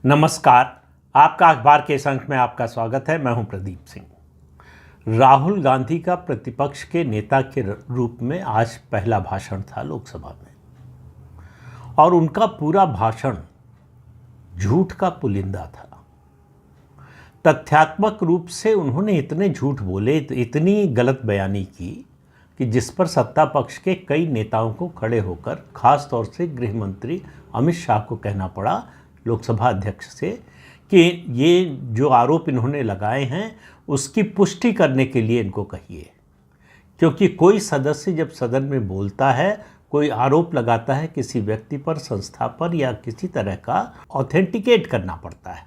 नमस्कार। आपका अखबार के इस अंक में आपका स्वागत है। मैं हूं प्रदीप सिंह। राहुल गांधी का प्रतिपक्ष के नेता के रूप में आज पहला भाषण था लोकसभा में, और उनका पूरा भाषण झूठ का पुलिंदा था। तथ्यात्मक रूप से उन्होंने इतने झूठ बोले, इतनी गलत बयानी की कि जिस पर सत्ता पक्ष के कई नेताओं को खड़े होकर, खास तौर से गृह मंत्री अमित शाह को कहना पड़ा लोकसभा अध्यक्ष से कि ये जो आरोप इन्होंने लगाए हैं उसकी पुष्टि करने के लिए इनको कहिए। क्योंकि कोई सदस्य जब सदन में बोलता है, कोई आरोप लगाता है किसी व्यक्ति पर, संस्था पर या किसी तरह का, ऑथेंटिकेट करना पड़ता है।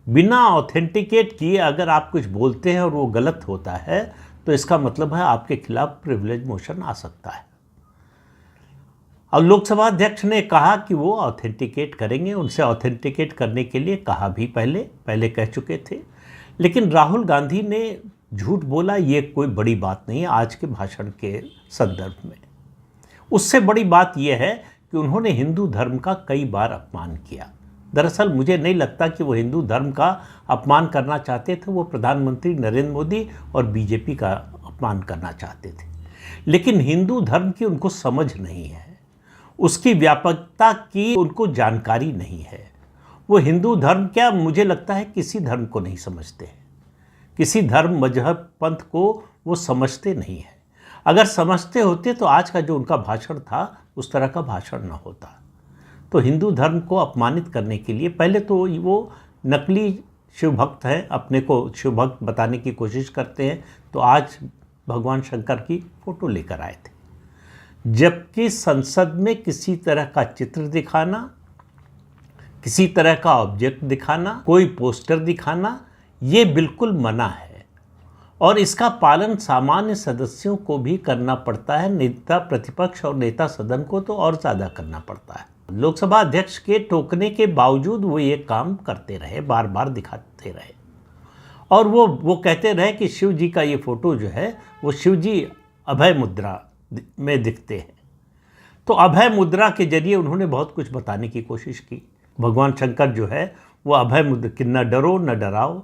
बिना ऑथेंटिकेट किए अगर आप कुछ बोलते हैं और वो गलत होता है तो इसका मतलब है आपके खिलाफ प्रिविलेज मोशन आ सकता है। और लोकसभा अध्यक्ष ने कहा कि वो ऑथेंटिकेट करेंगे। उनसे ऑथेंटिकेट करने के लिए कहा भी पहले कह चुके थे, लेकिन राहुल गांधी ने झूठ बोला, ये कोई बड़ी बात नहीं है आज के भाषण के संदर्भ में। उससे बड़ी बात यह है कि उन्होंने हिंदू धर्म का कई बार अपमान किया। दरअसल मुझे नहीं लगता कि वो हिंदू धर्म का अपमान करना चाहते थे, वो प्रधानमंत्री नरेंद्र मोदी और बीजेपी का अपमान करना चाहते थे। लेकिन हिंदू धर्म की उनको समझ नहीं है, उसकी व्यापकता की उनको जानकारी नहीं है। वो हिंदू धर्म क्या, मुझे लगता है किसी धर्म को नहीं समझते हैं, किसी धर्म, मजहब, पंथ को वो समझते नहीं है। अगर समझते होते तो आज का जो उनका भाषण था उस तरह का भाषण न होता। तो हिंदू धर्म को अपमानित करने के लिए पहले तो वो नकली शिव भक्त हैं, अपने को शिव भक्त बताने की कोशिश करते हैं। तो आज भगवान शंकर की फोटो लेकर आए थे, जबकि संसद में किसी तरह का चित्र दिखाना, किसी तरह का ऑब्जेक्ट दिखाना, कोई पोस्टर दिखाना, ये बिल्कुल मना है। और इसका पालन सामान्य सदस्यों को भी करना पड़ता है, नेता प्रतिपक्ष और नेता सदन को तो और ज़्यादा करना पड़ता है। लोकसभा अध्यक्ष के टोकने के बावजूद वो ये काम करते रहे, बार बार दिखाते रहे। और वो कहते रहे कि शिव जी का ये फोटो जो है वो शिव जी अभय मुद्रा में दिखते हैं। तो अभय मुद्रा के जरिए उन्होंने बहुत कुछ बताने की कोशिश की। भगवान शंकर जो है वो अभय मुद्रा कि न डरो न डराओ।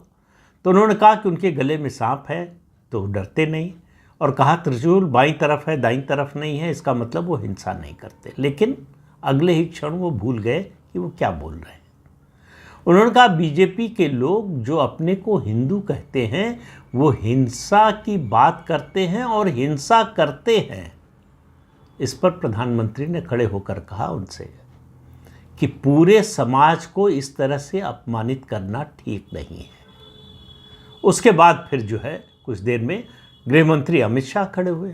तो उन्होंने कहा कि उनके गले में सांप है तो डरते नहीं, और कहा त्रिशूल बाईं तरफ है दाईं तरफ नहीं है, इसका मतलब वो हिंसा नहीं करते। लेकिन अगले ही क्षण वो भूल गए कि वो क्या बोल रहे हैं। उन्होंने कहा बीजेपी के लोग जो अपने को हिंदू कहते हैं वो हिंसा की बात करते हैं और हिंसा करते हैं। इस पर प्रधानमंत्री ने खड़े होकर कहा उनसे कि पूरे समाज को इस तरह से अपमानित करना ठीक नहीं है। उसके बाद फिर जो है कुछ देर में गृह मंत्री अमित शाह खड़े हुए।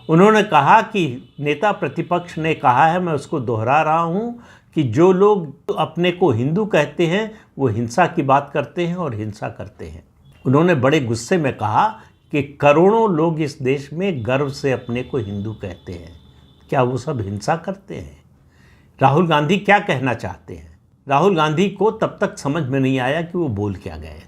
उन्होंने कहा कि नेता प्रतिपक्ष ने कहा है, मैं उसको दोहरा रहा हूँ, कि जो लोग अपने को हिंदू कहते हैं वो हिंसा की बात करते हैं और हिंसा करते हैं। उन्होंने बड़े गुस्से में कहा कि करोड़ों लोग इस देश में गर्व से अपने को हिंदू कहते हैं, क्या वो सब हिंसा करते हैं? राहुल गांधी क्या कहना चाहते हैं? राहुल गांधी को तब तक समझ में नहीं आया कि वो बोल क्या गए।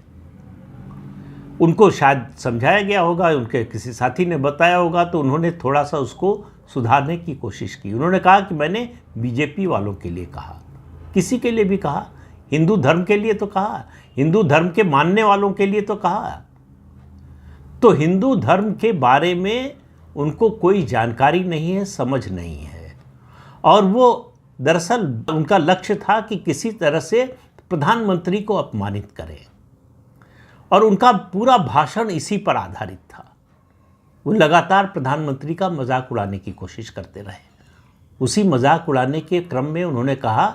उनको शायद समझाया गया होगा, उनके किसी साथी ने बताया होगा, तो उन्होंने थोड़ा सा उसको सुधारने की कोशिश की। उन्होंने कहा कि मैंने बीजेपी वालों के लिए कहा, किसी के लिए भी कहा, हिंदू धर्म के लिए तो कहा, हिंदू धर्म के मानने वालों के लिए तो कहा। तो हिंदू धर्म के बारे में उनको कोई जानकारी नहीं है, समझ नहीं है। और वो दरअसल उनका लक्ष्य था कि किसी तरह से प्रधानमंत्री को अपमानित करें, और उनका पूरा भाषण इसी पर आधारित था। वो लगातार प्रधानमंत्री का मजाक उड़ाने की कोशिश करते रहे। उसी मजाक उड़ाने के क्रम में उन्होंने कहा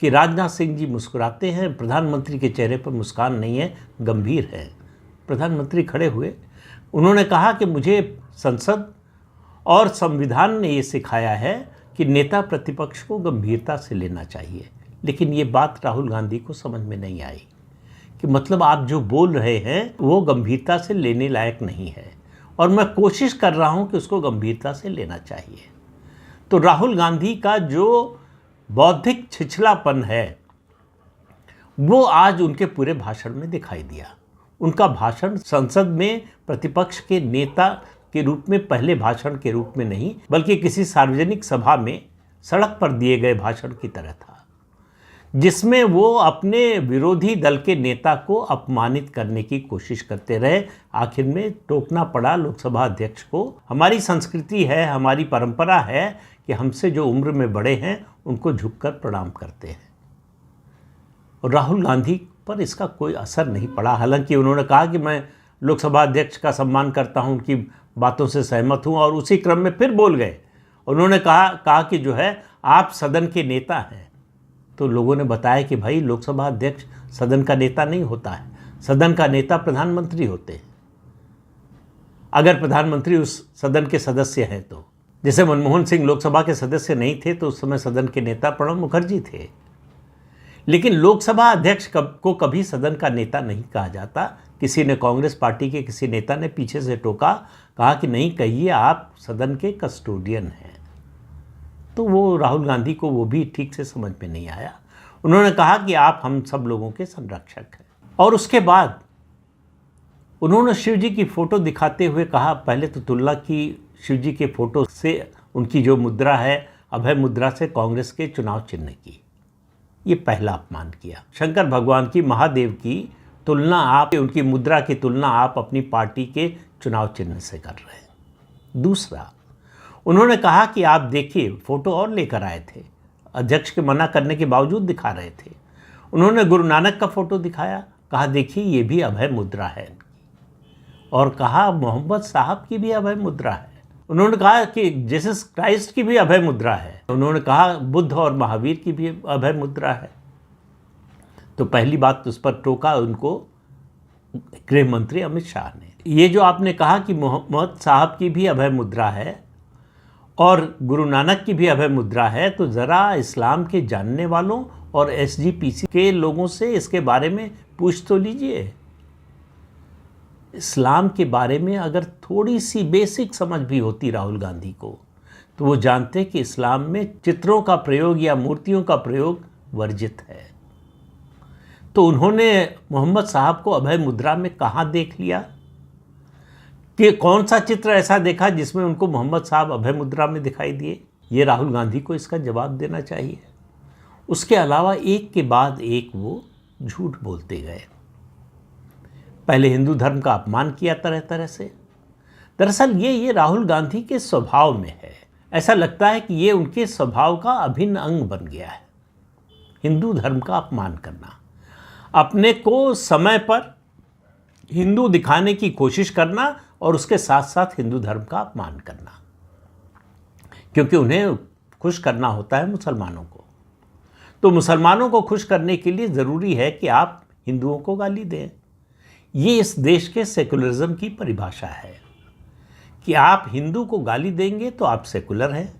कि राजनाथ सिंह जी मुस्कुराते हैं, प्रधानमंत्री के चेहरे पर मुस्कान नहीं है, गंभीर है। प्रधानमंत्री खड़े हुए। उन्होंने कहा कि मुझे संसद और संविधान ने ये सिखाया है कि नेता प्रतिपक्ष को गंभीरता से लेना चाहिए। लेकिन ये बात राहुल गांधी को समझ में नहीं आई कि मतलब आप जो बोल रहे हैं वो गंभीरता से लेने लायक नहीं है, और मैं कोशिश कर रहा हूं कि उसको गंभीरता से लेना चाहिए। तो राहुल गांधी का जो बौद्धिक छिछलापन है वो आज उनके पूरे भाषण में दिखाई दिया। उनका भाषण संसद में प्रतिपक्ष के नेता के रूप में, पहले भाषण के रूप में नहीं, बल्कि किसी सार्वजनिक सभा में सड़क पर दिए गए भाषण की तरह था। जिसमें वो अपने विरोधी दल के नेता को अपमानित करने की कोशिश करते रहे। आखिर में टोकना पड़ा लोकसभा अध्यक्ष को। हमारी संस्कृति है, हमारी परंपरा है कि हमसे जो उम्र में बड़े हैं उनको झुककर प्रणाम करते हैं। और राहुल गांधी पर इसका कोई असर नहीं पड़ा। हालांकि उन्होंने कहा कि मैं लोकसभा अध्यक्ष का सम्मान करता हूं, उनकी बातों से सहमत हूं, और उसी क्रम में फिर बोल गए। उन्होंने कहा कि जो है आप सदन के नेता हैं। तो लोगों ने बताया कि भाई लोकसभा अध्यक्ष सदन का नेता नहीं होता है, सदन का नेता प्रधानमंत्री होते हैं। अगर प्रधानमंत्री उस सदन के सदस्य हैं तो, जैसे मनमोहन सिंह लोकसभा के सदस्य नहीं थे तो उस समय सदन के नेता प्रणब मुखर्जी थे। लेकिन लोकसभा अध्यक्ष को कभी सदन का नेता नहीं कहा जाता। किसी ने, कांग्रेस पार्टी के किसी नेता ने पीछे से टोका, कहा कि नहीं कहिए, आप सदन के कस्टोडियन हैं। तो वो राहुल गांधी को वो भी ठीक से समझ में नहीं आया। उन्होंने कहा कि आप हम सब लोगों के संरक्षक हैं। और उसके बाद उन्होंने शिव जी की फोटो दिखाते हुए कहा, पहले तो तुलना की शिव जी के फोटो से, उनकी जो मुद्रा है अभय मुद्रा से कांग्रेस के चुनाव चिन्ह की। ये पहला अपमान किया। शंकर भगवान की, महादेव की तुलना आप, उनकी मुद्रा की तुलना आप अपनी पार्टी के चुनाव चिन्ह से कर रहे हैं। दूसरा, उन्होंने कहा कि आप देखिए, फोटो और लेकर आए थे, अध्यक्ष के मना करने के बावजूद दिखा रहे थे। उन्होंने गुरु नानक का फोटो दिखाया, कहा देखिए ये भी अभय मुद्रा है, और कहा मोहम्मद साहब की भी अभय मुद्रा है। उन्होंने कहा कि जीसस क्राइस्ट की भी अभय मुद्रा है। उन्होंने कहा बुद्ध और महावीर की भी अभय मुद्रा है। तो पहली बात उस पर टोका उनको गृह मंत्री अमित शाह ने। ये जो आपने कहा कि मोहम्मद साहब की भी अभय मुद्रा है और गुरु नानक की भी अभय मुद्रा है, तो ज़रा इस्लाम के जानने वालों और एसजीपीसी के लोगों से इसके बारे में पूछ तो लीजिए। इस्लाम के बारे में अगर थोड़ी सी बेसिक समझ भी होती राहुल गांधी को, तो वो जानते कि इस्लाम में चित्रों का प्रयोग या मूर्तियों का प्रयोग वर्जित है। तो उन्होंने मोहम्मद साहब को अभय मुद्रा में कहाँ देख लिया? कि कौन सा चित्र ऐसा देखा जिसमें उनको मोहम्मद साहब अभय मुद्रा में दिखाई दिए? ये राहुल गांधी को इसका जवाब देना चाहिए। उसके अलावा एक के बाद एक वो झूठ बोलते गए। पहले हिंदू धर्म का अपमान किया तरह तरह से। दरअसल ये राहुल गांधी के स्वभाव में है। ऐसा लगता है कि ये उनके स्वभाव का अभिन्न अंग बन गया है, हिंदू धर्म का अपमान करना, अपने को समय पर हिंदू दिखाने की कोशिश करना और उसके साथ साथ हिंदू धर्म का अपमान करना, क्योंकि उन्हें खुश करना होता है मुसलमानों को। तो मुसलमानों को खुश करने के लिए ज़रूरी है कि आप हिंदुओं को गाली दें। ये इस देश के सेकुलरिज्म की परिभाषा है कि आप हिंदू को गाली देंगे तो आप सेकुलर हैं,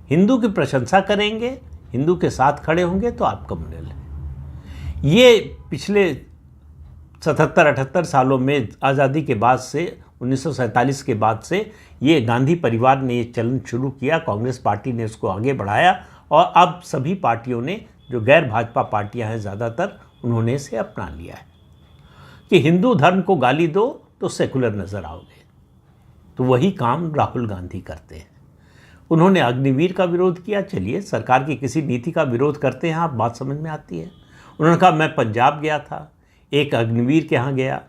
हिंदू की प्रशंसा करेंगे, हिंदू के साथ खड़े होंगे तो आप कम्युनल हैं। ये पिछले 77-78 सालों में आज़ादी के बाद से, 1947 के बाद से ये गांधी परिवार ने ये चलन शुरू किया, कांग्रेस पार्टी ने इसको आगे बढ़ाया, और अब सभी पार्टियों ने, जो गैर भाजपा पार्टियां हैं ज़्यादातर, उन्होंने इसे अपना लिया है कि हिंदू धर्म को गाली दो तो सेकुलर नज़र आओगे। तो वही काम राहुल गांधी करते हैं। उन्होंने अग्निवीर का विरोध किया। चलिए, सरकार की किसी नीति का विरोध करते हैं आप, बात समझ में आती है। उन्होंने कहा मैं पंजाब गया था, एक अग्निवीर के यहाँ गया,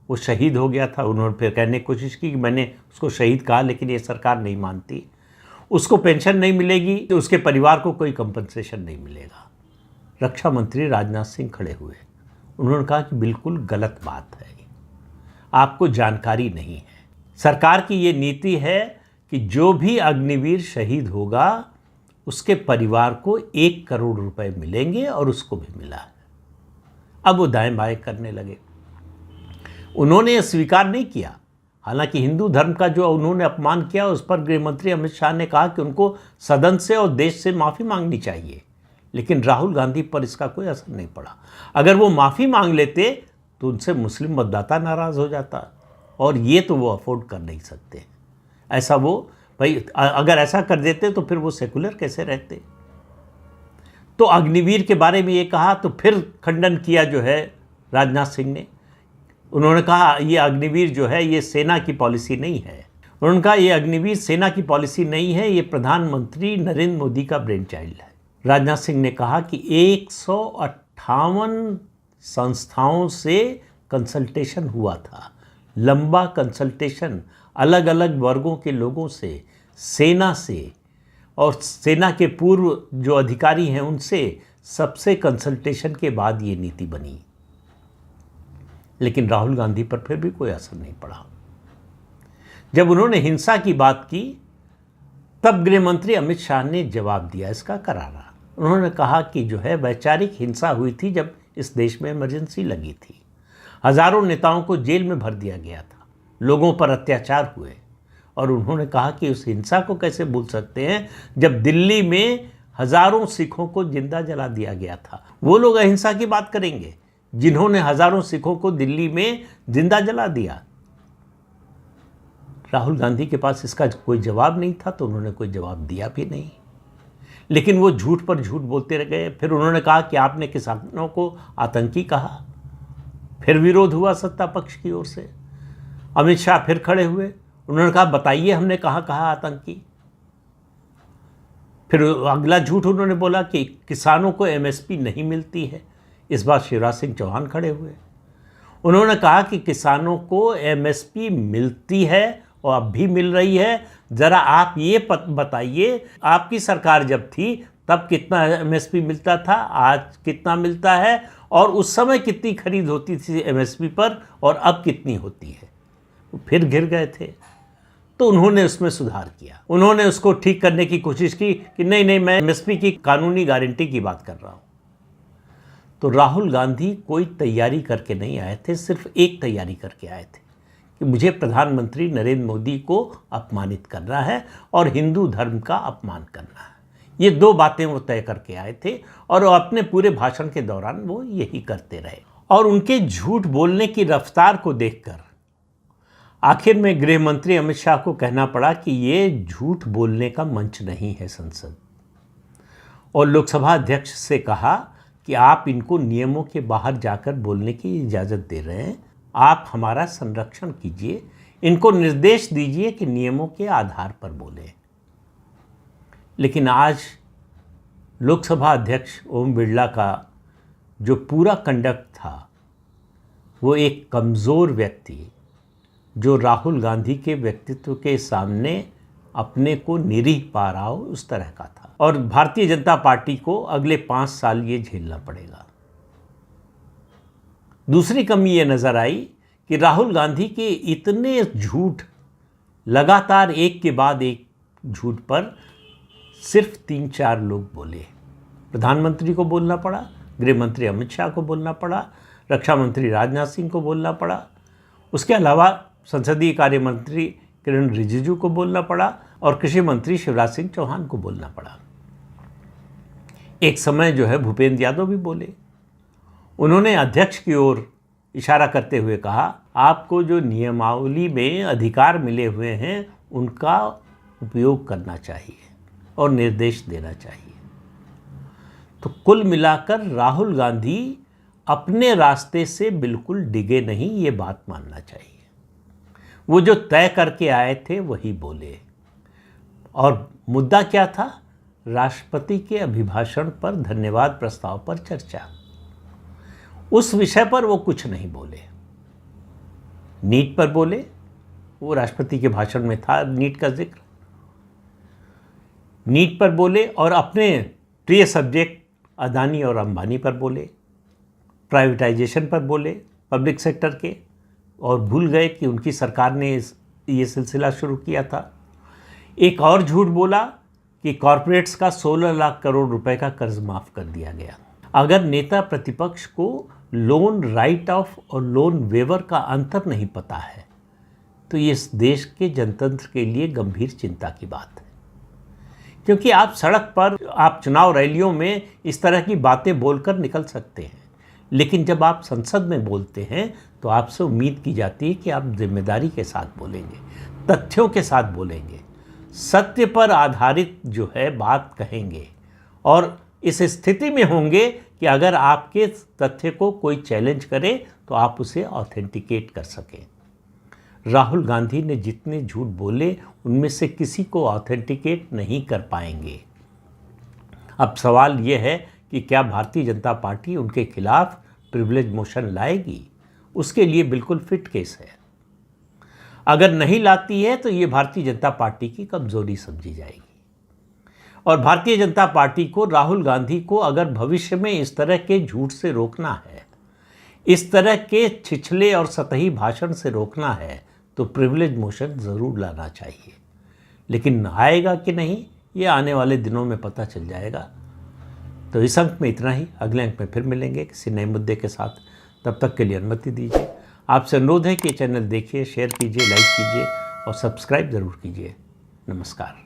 वो शहीद हो गया था। उन्होंने फिर कहने की कोशिश की कि मैंने उसको शहीद कहा, लेकिन ये सरकार नहीं मानती, उसको पेंशन नहीं मिलेगी, तो उसके परिवार को कोई कंपनसेशन नहीं मिलेगा। रक्षा मंत्री राजनाथ सिंह खड़े हुए, उन्होंने कहा कि बिल्कुल गलत बात है, आपको जानकारी नहीं है। सरकार की ये नीति है कि जो भी अग्निवीर शहीद होगा उसके परिवार को 1 करोड़ रुपए मिलेंगे, और उसको भी मिला है। अब वो दाएं बाएं करने लगे। उन्होंने स्वीकार नहीं किया। हालांकि हिंदू धर्म का जो उन्होंने अपमान किया उस पर गृह मंत्री अमित शाह ने कहा कि उनको सदन से और देश से माफ़ी मांगनी चाहिए, लेकिन राहुल गांधी पर इसका कोई असर नहीं पड़ा। अगर वो माफ़ी मांग लेते तो उनसे मुस्लिम मतदाता नाराज़ हो जाता, और ये तो वो अफोर्ड कर नहीं सकते। ऐसा वो, भाई अगर ऐसा कर देते तो फिर वो सेकुलर कैसे रहते। तो अग्निवीर के बारे में ये कहा, तो फिर खंडन किया जो है राजनाथ सिंह ने। उन्होंने कहा ये अग्निवीर जो है ये सेना की पॉलिसी नहीं है। उन्होंने कहा ये अग्निवीर सेना की पॉलिसी नहीं है, ये प्रधानमंत्री नरेंद्र मोदी का ब्रेन चाइल्ड है। राजनाथ सिंह ने कहा कि 128 58 संस्थाओं से कंसल्टेशन हुआ था, लंबा कंसल्टेशन, अलग अलग वर्गों के लोगों से, सेना से और सेना के पूर्व जो अधिकारी हैं उनसे, सबसे कंसल्टेशन के बाद ये नीति बनी। लेकिन राहुल गांधी पर फिर भी कोई असर नहीं पड़ा। जब उन्होंने हिंसा की बात की तब गृह मंत्री अमित शाह ने जवाब दिया इसका करारा। उन्होंने कहा कि जो है वैचारिक हिंसा हुई थी जब इस देश में इमरजेंसी लगी थी, हजारों नेताओं को जेल में भर दिया गया था, लोगों पर अत्याचार हुए। और उन्होंने कहा कि उस हिंसा को कैसे भूल सकते हैं जब दिल्ली में हजारों सिखों को जिंदा जला दिया गया था। वो लोग अहिंसा की बात करेंगे जिन्होंने हजारों सिखों को दिल्ली में जिंदा जला दिया। राहुल गांधी के पास इसका कोई जवाब नहीं था, तो उन्होंने कोई जवाब दिया भी नहीं। लेकिन वो झूठ पर झूठ बोलते रह गए। फिर उन्होंने कहा कि आपने किसानों को आतंकी कहा। फिर विरोध हुआ सत्ता पक्ष की ओर से। अमित शाह फिर खड़े हुए, उन्होंने कहा बताइए हमने कहाँ कहा आतंकी। फिर अगला झूठ उन्होंने बोला कि किसानों को एमएसपी नहीं मिलती है। इस बार शिवराज सिंह चौहान खड़े हुए, उन्होंने कहा कि किसानों को एमएसपी मिलती है और अब भी मिल रही है। ज़रा आप ये बताइए आपकी सरकार जब थी तब कितना एमएसपी मिलता था, आज कितना मिलता है, और उस समय कितनी खरीद होती थी एमएसपी पर और अब कितनी होती है। फिर घिर गए थे, तो उन्होंने उसमें सुधार किया। उन्होंने उसको ठीक करने की कोशिश की कि नहीं मैं एमएसपी की कानूनी गारंटी की बात कर रहा हूँ। तो राहुल गांधी कोई तैयारी करके नहीं आए थे, सिर्फ एक तैयारी करके आए थे कि मुझे प्रधानमंत्री नरेंद्र मोदी को अपमानित करना है और हिंदू धर्म का अपमान करना है। ये दो बातें वो तय करके आए थे और अपने पूरे भाषण के दौरान वो यही करते रहे। और उनके झूठ बोलने की रफ्तार को देखकर आखिर में गृह मंत्री अमित शाह को कहना पड़ा कि ये झूठ बोलने का मंच नहीं है संसद, और लोकसभा अध्यक्ष से कहा कि आप इनको नियमों के बाहर जाकर बोलने की इजाज़त दे रहे हैं, आप हमारा संरक्षण कीजिए, इनको निर्देश दीजिए कि नियमों के आधार पर बोलें। लेकिन आज लोकसभा अध्यक्ष ओम बिरला का जो पूरा कंडक्ट था वो एक कमज़ोर व्यक्ति जो राहुल गांधी के व्यक्तित्व के सामने अपने को निरीह पा रहा हो उस तरह का था। और भारतीय जनता पार्टी को अगले 5 साल ये झेलना पड़ेगा। दूसरी कमी ये नज़र आई कि राहुल गांधी के इतने झूठ, लगातार एक के बाद एक झूठ पर सिर्फ 3-4 लोग बोले। प्रधानमंत्री को बोलना पड़ा, गृह मंत्री अमित शाह को बोलना पड़ा, रक्षा मंत्री राजनाथ सिंह को बोलना पड़ा, उसके अलावा संसदीय कार्य मंत्री किरण रिजिजू को बोलना पड़ा और कृषि मंत्री शिवराज सिंह चौहान को बोलना पड़ा। एक समय जो है भूपेंद्र यादव भी बोले। उन्होंने अध्यक्ष की ओर इशारा करते हुए कहा, आपको जो नियमावली में अधिकार मिले हुए हैं उनका उपयोग करना चाहिए और निर्देश देना चाहिए। तो कुल मिलाकर राहुल गांधी अपने रास्ते से बिल्कुल डिगे नहीं, ये बात मानना चाहिए। वो जो तय करके आए थे वही बोले। और मुद्दा क्या था? राष्ट्रपति के अभिभाषण पर धन्यवाद प्रस्ताव पर चर्चा। उस विषय पर वो कुछ नहीं बोले। नीट पर बोले, वो राष्ट्रपति के भाषण में था नीट का जिक्र। नीट पर बोले और अपने प्रिय सब्जेक्ट अदानी और अंबानी पर बोले, प्राइवेटाइजेशन पर बोले पब्लिक सेक्टर के, और भूल गए कि उनकी सरकार ने ये सिलसिला शुरू किया था। एक और झूठ बोला कि कॉरपोरेट्स का 16 लाख करोड़ रुपए का कर्ज माफ़ कर दिया गया। अगर नेता प्रतिपक्ष को लोन राइट ऑफ और लोन वेवर का अंतर नहीं पता है तो ये इस देश के जनतंत्र के लिए गंभीर चिंता की बात है। क्योंकि आप सड़क पर, आप चुनाव रैलियों में इस तरह की बातें बोलकर निकल सकते हैं, लेकिन जब आप संसद में बोलते हैं तो आपसे उम्मीद की जाती है कि आप जिम्मेदारी के साथ बोलेंगे, तथ्यों के साथ बोलेंगे, सत्य पर आधारित जो है बात कहेंगे, और इस स्थिति में होंगे कि अगर आपके तथ्य को कोई चैलेंज करे तो आप उसे ऑथेंटिकेट कर सकें। राहुल गांधी ने जितने झूठ बोले उनमें से किसी को ऑथेंटिकेट नहीं कर पाएंगे। अब सवाल यह है कि क्या भारतीय जनता पार्टी उनके खिलाफ प्रिविलेज मोशन लाएगी, उसके लिए बिल्कुल फिट केस है। अगर नहीं लाती है तो ये भारतीय जनता पार्टी की कमजोरी समझी जाएगी। और भारतीय जनता पार्टी को, राहुल गांधी को, अगर भविष्य में इस तरह के झूठ से रोकना है, इस तरह के छिछले और सतही भाषण से रोकना है, तो प्रिविलेज मोशन ज़रूर लाना चाहिए। लेकिन आएगा कि नहीं, ये आने वाले दिनों में पता चल जाएगा। तो इस अंक में इतना ही। अगले अंक में फिर मिलेंगे किसी नए मुद्दे के साथ। तब तक के लिए अनुमति दीजिए। आपसे अनुरोध है कि चैनल देखिए, शेयर कीजिए, लाइक कीजिए और सब्सक्राइब ज़रूर कीजिए। नमस्कार।